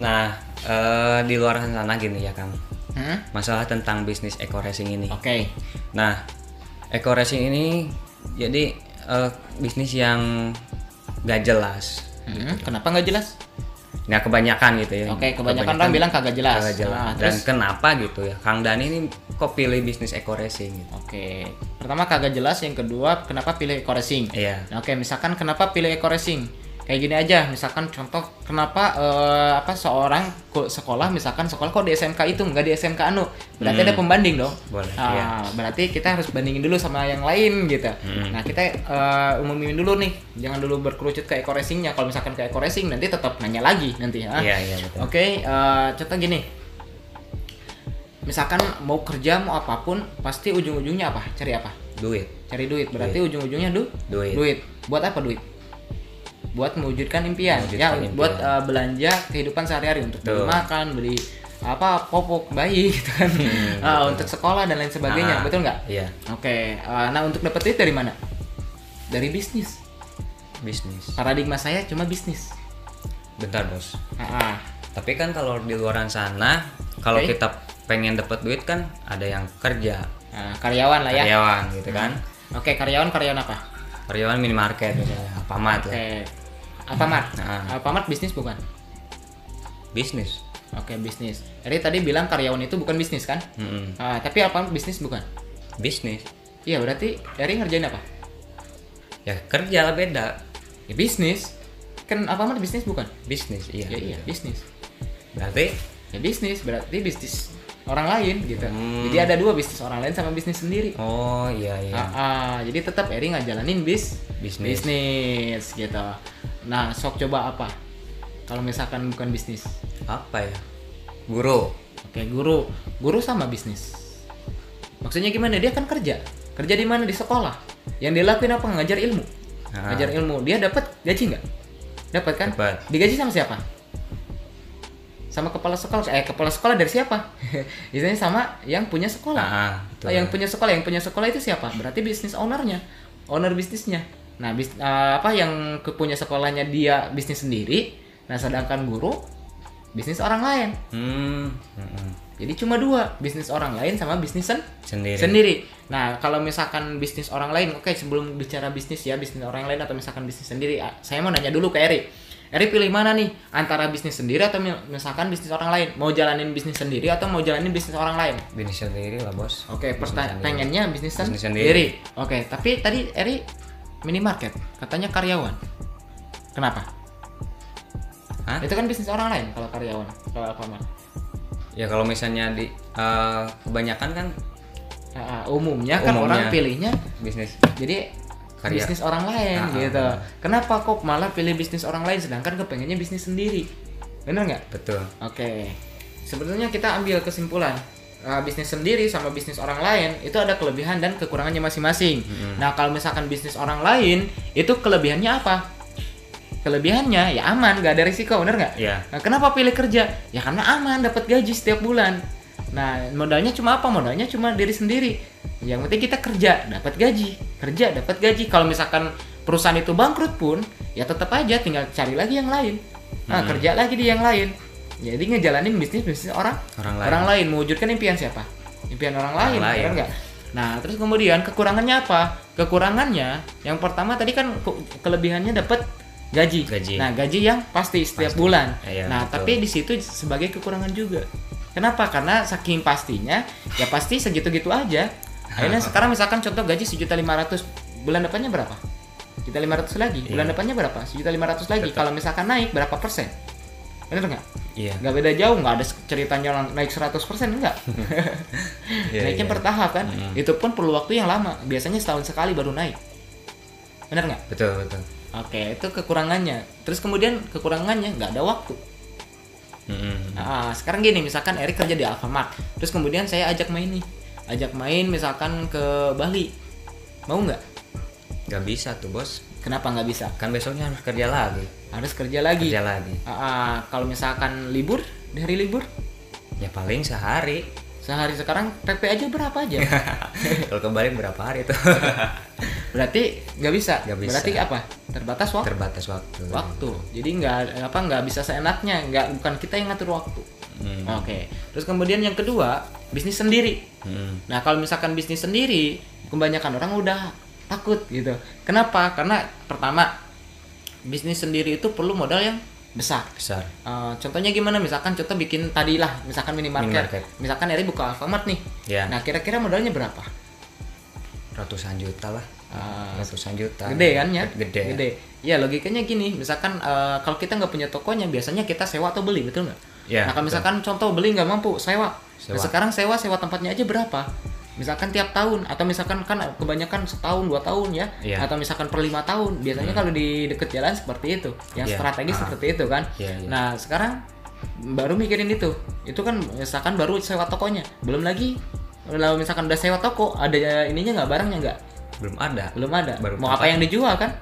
Nah, di luar sana gini ya Kang, masalah tentang bisnis eco racing ini. Oke. Nah, eco racing ini jadi bisnis yang gak jelas. Kenapa nggak jelas? Nah, kebanyakan gitu ya. Oke, kebanyakan orang bilang kagak jelas. Kagak jelas. Nah, Dan terus? kenapa gitu ya? Kang Dani ini kok pilih bisnis eco racing gitu? Oke, pertama kagak jelas, yang kedua kenapa pilih eco racing? Iya. Nah, oke, misalkan kenapa pilih eco racing? Kayak gini aja, misalkan contoh kenapa seorang sekolah, misalkan sekolah kok di SMK itu nggak di SMK anu, berarti ada pembanding dong. Boleh, Nah, iya. berarti kita harus bandingin dulu sama yang lain gitu. Nah, kita umumin dulu nih, jangan dulu berkerucut ke eco racingnya. Kalau misalkan ke eco racing nanti tetap nanya lagi nanti ya. Iya, betul. Oke, contoh gini. Misalkan mau kerja mau apapun, pasti ujung-ujungnya apa? Cari apa? Duit. Cari duit. Berarti ujung-ujungnya Duit. duit. Buat apa duit? Buat mewujudkan impian. Mewujudkan impian. Buat belanja kehidupan sehari-hari untuk beli Betul. makan, beli apa popok bayi gitu kan. Untuk sekolah dan lain sebagainya. Betul nggak? Iya. Oke. Nah, untuk dapat duit dari mana? Dari bisnis. Bisnis. Paradigma saya cuma bisnis. Bentar, Bos. Ah, Tapi kan kalau di luaran sana, kalau Oke. kita pengen dapat duit kan ada yang kerja, karyawan lah ya. karyawan gitu kan. Oke, karyawan apa? Karyawan minimarket misalnya, Alfamart lah. Oke. Alfamart. Nah. Alfamart bisnis bukan? Bisnis. Oke, bisnis. Jadi tadi bilang karyawan itu bukan bisnis kan? Mm-mm. Tapi Alfamart bisnis bukan? Bisnis. Iya, berarti Eri ngerjain apa? Ya kerja lah beda. Ya bisnis. Kan Alfamart bisnis bukan? Bisnis, iya. Ya iya, bisnis. Berarti Ya bisnis, berarti bisnis orang lain gitu. Jadi ada dua, bisnis orang lain sama bisnis sendiri. oh iya. Jadi tetap Eri ngejalanin Bisnis. bisnis gitu. Nah, sok coba apa? Kalau misalkan bukan bisnis. Apa ya? Guru. Oke, guru sama bisnis. Maksudnya gimana? Dia kan kerja di mana? Di sekolah. Yang dia lakuin apa? Ngajar ilmu. Ngajar ilmu. Dia dapat gaji nggak? Dapat kan? Dapat. Digaji sama siapa? Sama kepala sekolah. Kepala sekolah dari siapa? Biasanya sama yang punya sekolah. Betul. Yang punya sekolah itu siapa? Berarti bisnis ownernya, owner bisnisnya. Nah, yang punya sekolahnya dia bisnis sendiri. Nah, sedangkan guru bisnis orang lain. Jadi cuma dua, bisnis orang lain sama bisnis sendiri. Nah, kalau misalkan bisnis orang lain, oke, sebelum bicara bisnis ya, bisnis orang lain atau misalkan bisnis sendiri, saya mau nanya dulu ke Eri. Eri pilih mana nih? Antara bisnis sendiri atau misalkan bisnis orang lain? Mau jalanin bisnis sendiri atau mau jalanin bisnis orang lain? Bisnis sendiri lah, Bos. Oke, Bisnis sendiri. pengennya bisnis Bisnis sendiri. Oke, tapi tadi Eri minimarket, katanya karyawan. Kenapa? Hah? Itu kan bisnis orang lain kalau karyawan, kalau Alfamart. Ya kalau misalnya di kebanyakan kan Umumnya kan Umumnya. orang pilihnya bisnis jadi Karya. bisnis orang lain gitu. Kenapa kok malah pilih bisnis orang lain sedangkan kepengennya bisnis sendiri? Bener nggak? betul. Oke. Sebetulnya kita ambil kesimpulan bisnis sendiri sama bisnis orang lain itu ada kelebihan dan kekurangannya masing-masing. Nah, kalau misalkan bisnis orang lain itu kelebihannya apa? Kelebihannya ya aman, gak ada risiko, bener nggak? Iya. Nah, kenapa pilih kerja? Ya karena aman, dapat gaji setiap bulan. Nah, modalnya cuma apa? Modalnya cuma diri sendiri. Yang penting kita kerja, dapat gaji. Kalau misalkan perusahaan itu bangkrut pun, ya tetap aja tinggal cari lagi yang lain. Nah, kerja lagi di yang lain. Jadi ngejalanin bisnis orang lain. Mewujudkan impian siapa? Impian orang lain, benar nggak? Nah, terus kemudian kekurangannya apa? Kekurangannya yang pertama tadi kan kelebihannya dapat gaji. Nah, gaji yang pasti setiap bulan. Iya, betul. Tapi di situ sebagai kekurangan juga. Kenapa? Karena saking pastinya, ya pasti segitu-gitu aja. Akhirnya sekarang misalkan contoh gaji 1.500.000, bulan depannya berapa? 1.500.000 lagi. Bulan depannya berapa? 1.500.000 lagi. Kalau misalkan naik berapa persen? Bener nggak? Iya. Nggak beda jauh, nggak ada ceritanya naik 100%, enggak. Naiknya bertahap kan. Itu pun perlu waktu yang lama. Biasanya setahun sekali baru naik. Bener nggak? Betul. Oke, itu kekurangannya. Terus kemudian kekurangannya nggak ada waktu. Sekarang gini, misalkan Erik kerja di Alfamart, terus kemudian saya ajak main misalkan ke Bali, mau nggak? Nggak bisa tuh, Bos. Kenapa nggak bisa? Kan besoknya harus kerja lagi. Kerja lagi. Kalau misalkan libur, di hari libur, Ya paling sehari. sekarang PP aja berapa aja? Kalau kembali berapa hari tuh? Berarti nggak bisa. Nggak bisa. Berarti apa? Terbatas waktu. Terbatas waktu. Jadi nggak bisa seenaknya. Bukan kita yang ngatur waktu. Oke. Terus kemudian yang kedua, bisnis sendiri. Nah kalau misalkan bisnis sendiri, kebanyakan orang udah takut gitu. Kenapa? Karena pertama, bisnis sendiri itu perlu modal yang besar. Contohnya gimana? Misalkan contoh bikin tadi lah, misalkan minimarket. Misalkan Eri buka Alfamart nih. Nah kira-kira modalnya berapa? Ratusan juta lah. Ratusan juta. Gede kan ya? Gede. Ya logikanya gini, misalkan kalau kita nggak punya tokonya, biasanya kita sewa atau beli, betul nggak? Nah kalau misalkan contoh beli nggak mampu, sewa. Nah, sekarang sewa tempatnya aja berapa? Misalkan tiap tahun, atau misalkan kan kebanyakan setahun 2 tahun ya, atau misalkan per 5 tahun. Biasanya kalau di deket jalan seperti itu, yang strategis seperti itu kan. Nah sekarang baru mikirin itu kan misalkan baru sewa tokonya, belum lagi kalau misalkan udah sewa toko, ada ininya nggak, barangnya nggak? Belum ada. Baru mau apa yang dijual kan?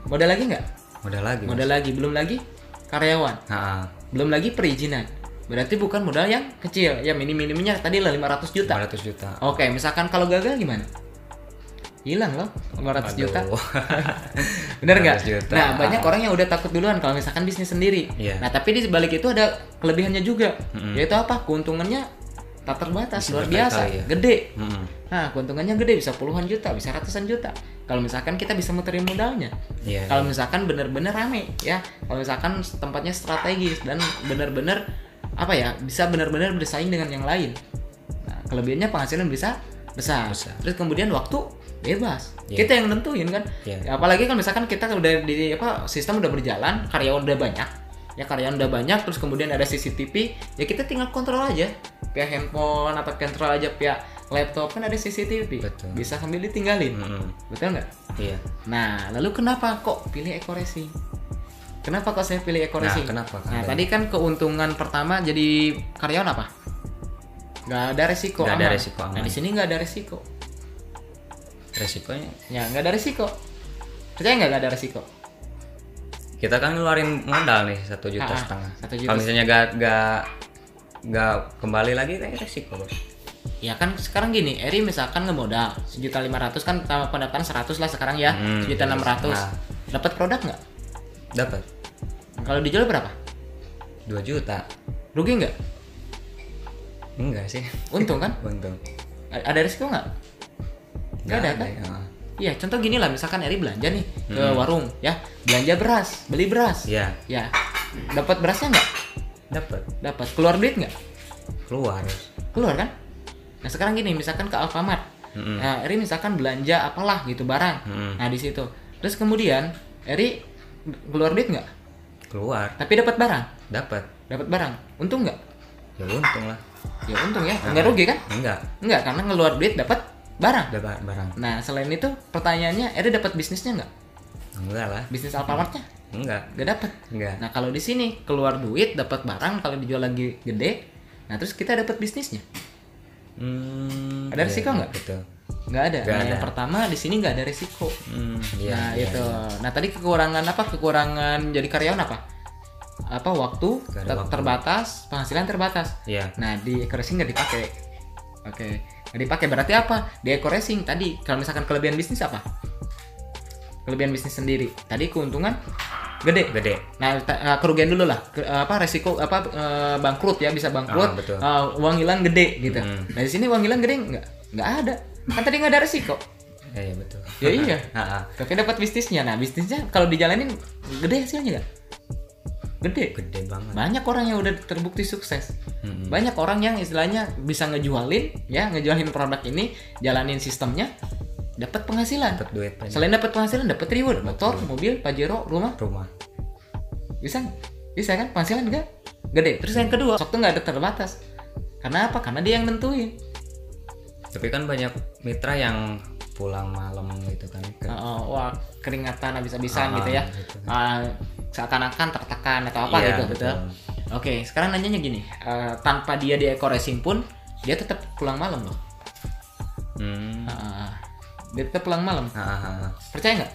Modal lagi nggak? Modal lagi, belum lagi karyawan, belum lagi perizinan. Berarti bukan modal yang kecil, ya minimumnya tadi lah 500 juta. Oke, misalkan kalau gagal gimana? Hilang loh 500 juta. Bener nggak? Nah banyak orang yang udah takut duluan kalau misalkan bisnis sendiri. Nah tapi di balik itu ada kelebihannya juga, yaitu apa? Keuntungannya tak terbatas, luar biasa, gede. Nah keuntungannya gede, bisa puluhan juta, bisa ratusan juta. Kalau misalkan kita bisa muterin modalnya. Kalau misalkan bener-bener rame ya, kalau misalkan tempatnya strategis dan bener-bener apa ya, bisa benar-benar bersaing dengan yang lain. Nah, kelebihannya penghasilan bisa besar. Terus kemudian waktu bebas. Kita yang nentuin kan. Apalagi kan misalkan kita udah di sistem udah berjalan, karyawan udah banyak. Ya karyawan udah banyak, terus kemudian ada CCTV, ya kita tinggal kontrol aja. Pihak handphone atau kontrol aja pihak laptop, kan ada CCTV. Bisa sambil ditinggalin. Betul nggak? Nah, lalu kenapa kok pilih Eco Racing? Kenapa kok saya pilih Eco Racing? Nah, tadi kan keuntungan pertama jadi karyawan apa? Nggak ada resiko. Nah di sini nggak ada resiko. Resikonya? Ya nggak ada resiko. Percaya nggak ada resiko? Kita kan ngeluarin modal nih 1,5 juta. Kalau misalnya nggak kembali lagi, kayak resiko bos. Ya kan sekarang gini, Eri misalkan ngemodal 1.500.000 kan, pendapatan 100 lah sekarang ya, 1.600.000. Dapat produk nggak? Dapat. Kalau dijual berapa? 2 juta. Rugi nggak? Enggak sih. Untung kan? Untung. Ada risiko nggak? Nggak ada kan? Iya, contoh gini lah, misalkan Eri belanja nih ke warung, ya belanja beras, beli beras. Ya. Dapat berasnya nggak? Dapat. Keluar duit nggak? Keluar kan? Nah sekarang gini, misalkan ke Alfamart, nah Eri misalkan belanja apalah gitu barang, nah di situ, terus kemudian Eri keluar duit nggak? Keluar. Tapi dapat barang? Dapat barang. Untung nggak? Ya untung lah. Ya untung ya. Nggak rugi kan? Nggak, karena ngeluar duit dapat barang. Nah selain itu pertanyaannya, Eri dapat bisnisnya nggak? Enggak lah. Bisnis Alfamartnya? Nggak dapat. Nah kalau di sini keluar duit dapat barang, kalau dijual lagi gede, nah terus kita dapat bisnisnya. Ada risiko nggak? Betul. Nggak ada. Yang pertama di sini nggak ada risiko. Itu. Nah tadi kekurangan jadi karyawan apa? Waktu terbatas, penghasilan terbatas. Nah di Eco Racing nggak dipakai. Oke, nggak dipakai berarti apa? Di Eco Racing tadi kalau misalkan kelebihan bisnis apa? Kelebihan bisnis sendiri. Tadi keuntungan gede. Nah kerugian dulu lah. Resiko bangkrut ya, bisa bangkrut. Uang hilang gede gitu. Nah di sini uang hilang gede nggak ada. Kan tadi nggak ada resiko. Iya betul. Ya iya. Tapi dapat bisnisnya. Nah bisnisnya kalau dijalanin gede hasilnya nggak? Gede banget. Banyak orang yang udah terbukti sukses. Banyak orang yang istilahnya bisa ngejualin produk ini, jalanin sistemnya, dapat penghasilan. Dapat duit. Selain dapat penghasilan, dapat reward, motor, mobil, Pajero, rumah. Bisa kan? Penghasilan juga gede. Terus yang kedua, waktu nggak ada terbatas. Karena apa? Karena dia yang nentuin. Tapi kan banyak mitra yang pulang malam gitu kan. Wah keringatan habis-habisan gitu ya. Seakan-akan tertekan atau apa gitu. Betul. Oke, sekarang nanyanya gini, tanpa dia di Eco Racing pun dia tetap pulang malam loh. Dia tetap pulang malam. Percaya nggak?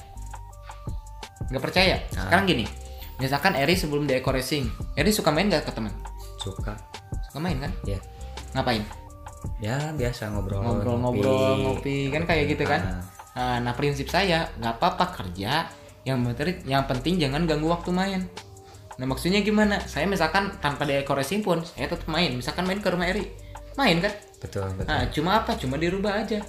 Nggak percaya. Sekarang gini, misalkan Eri sebelum di Eco Racing, Eri suka main nggak ke teman? Suka main kan? Iya. Ngapain? Ya biasa ngobrol, ngopi kan kayak gitu kan. Nah, prinsip saya nggak apa-apa kerja, yang penting jangan ganggu waktu main. Nah, maksudnya gimana? Saya misalkan tanpa dekorasi pun saya tetap main. Misalkan main ke rumah Eri, main kan? Betul. Nah, cuma dirubah aja.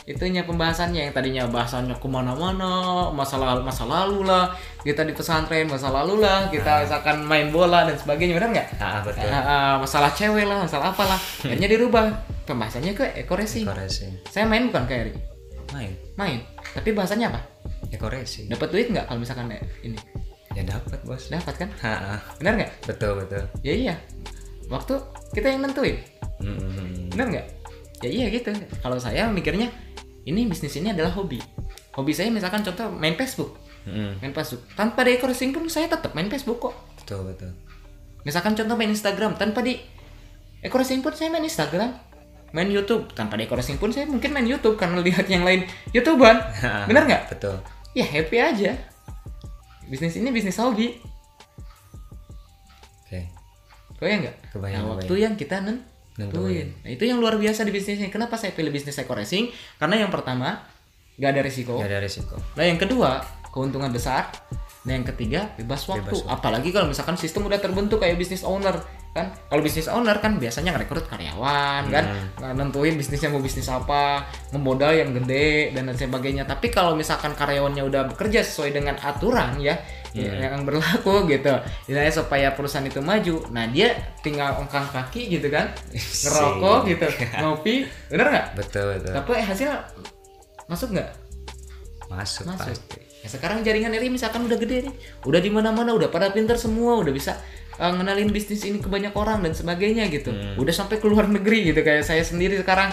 Itunya pembahasannya, yang tadinya bahasannya kemana-mana, masa lalu lah, kita di pesantren masa lalu lah, kita misalkan main bola dan sebagainya, benar nggak? Betul. Masalah cewek lah, masalah apalah, akhirnya dirubah pembahasannya ke eco-racing. Saya main bukan kayak Eri? Main. Tapi bahasanya apa? Eco-racing. Dapat duit nggak kalau misalkan ini? Ya dapat, Bos. Dapat kan? Benar nggak? Betul. Ya iya. Waktu kita yang nentuin. Benar nggak? Ya iya gitu. Kalau saya mikirnya ini bisnis ini adalah hobi. Hobi saya misalkan contoh main Facebook. Main Facebook. Tanpa di eco-racing pun saya tetap main Facebook kok. Betul. Misalkan contoh main Instagram, tanpa di eco-racing pun saya main Instagram. Main YouTube, tanpa di eco-racing pun saya mungkin main YouTube karena lihat yang lain YouTuber. Benar nggak? Betul. Ya happy aja. Bisnis ini bisnis hobi. Oke. Kebayang nggak? Nah, waktu yang kita nentuin. Nah, itu yang luar biasa di bisnisnya. Kenapa saya pilih bisnis eco-racing? Karena yang pertama, nggak ada risiko. Nah, yang kedua, keuntungan besar. Nah, yang ketiga, bebas waktu. Apalagi kalau misalkan sistem udah terbentuk kayak bisnis owner. Kan kalau bisnis owner kan biasanya ngerekrut karyawan kan, nentuin bisnisnya mau bisnis apa, ngemodal yang gede dan sebagainya. Tapi kalau misalkan karyawannya udah bekerja sesuai dengan aturan ya yang berlaku gitu, istilahnya supaya perusahaan itu maju, nah dia tinggal ongkang kaki gitu kan, ngerokok gitu, ngopi, bener nggak? Betul. Tapi hasil masuk nggak? Masuk. Pasti. Ya, sekarang jaringan Eri misalkan udah gede nih, udah di mana-mana, udah pada pintar semua, udah bisa ngenalin bisnis ini ke banyak orang dan sebagainya gitu. Udah sampai ke luar negeri gitu kayak saya sendiri sekarang.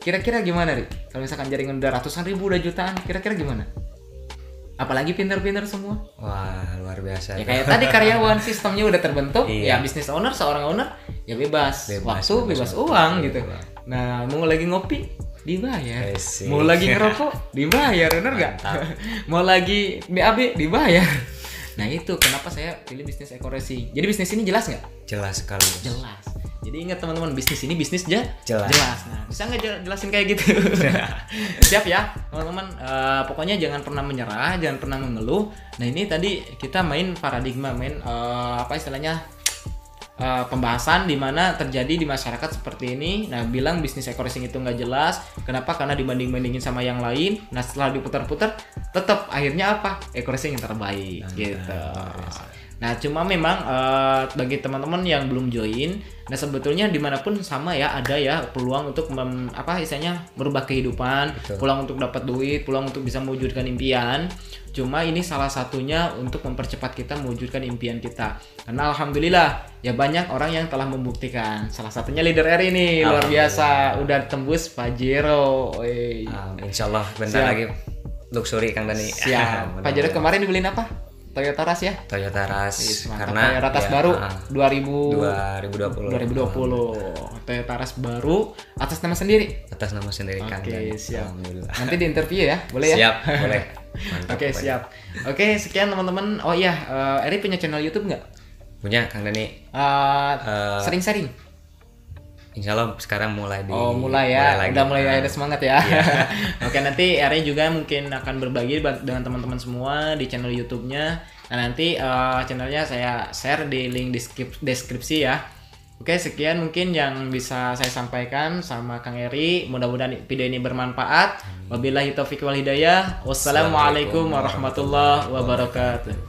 Kira-kira gimana, Ri? Kalau misalkan jaringan udah ratusan ribu, udah jutaan, kira-kira gimana? Apalagi pintar-pintar semua. Wah, luar biasa. Ya kayak tadi karyawan sistemnya udah terbentuk, ya bisnis owner, seorang owner ya bebas waktu, bebas uang gitu. Nah, mau lagi ngopi dibayar, mau lagi ngerokok dibayar, bener nggak? Mau lagi BAB dibayar. Nah itu kenapa saya pilih bisnis eco-racing. Jadi bisnis ini jelas nggak? Jelas sekali. Jelas. Jadi ingat teman-teman, bisnis ini bisnis jelas. Nah, bisa nggak jelasin kayak gitu? Siap ya teman-teman. Pokoknya jangan pernah menyerah, jangan pernah mengeluh. Nah ini tadi kita main paradigma, apa istilahnya, pembahasan di mana terjadi di masyarakat seperti ini. Nah bilang bisnis eco-racing itu nggak jelas. Kenapa? Karena dibanding-bandingin sama yang lain. Nah setelah diputar-putar, tetap akhirnya apa? Eco-racing yang terbaik. Gitu. Nah cuma memang bagi teman-teman yang belum join, nah sebetulnya dimanapun sama ya, ada ya peluang untuk istilahnya merubah kehidupan. Betul. Peluang untuk dapat duit, peluang untuk bisa mewujudkan impian. Cuma ini salah satunya untuk mempercepat kita mewujudkan impian kita. Karena alhamdulillah ya banyak orang yang telah membuktikan. Salah satunya leader Eri nih, luar biasa, udah tembus Pajero. Insyaallah bentar lagi luxury Kang Dani. Siap. Pajero kemarin dibeliin apa? Toyota Rush ya? Toyota Rush. Karena Toyota Rush baru 2020. Toyota Rush baru atas nama sendiri. Kang. Oke, siap. Nanti di interview ya, boleh ya? Siap, boleh. Oke, siap. Oke, sekian teman-teman. Oh iya, Eri punya channel YouTube nggak? Punya, Kang Dani. Sering sharing. Insya Allah sekarang mulai ya. Udah mulai ada semangat ya. Yeah. Oke, nanti Eri juga mungkin akan berbagi dengan teman-teman semua di channel YouTube-nya. Nah, nanti channelnya saya share di link deskripsi ya. Oke, sekian mungkin yang bisa saya sampaikan sama Kang Eri. Mudah-mudahan video ini bermanfaat. Wabillahi taufiq wal hidayah. Wassalamualaikum warahmatullahi wabarakatuh.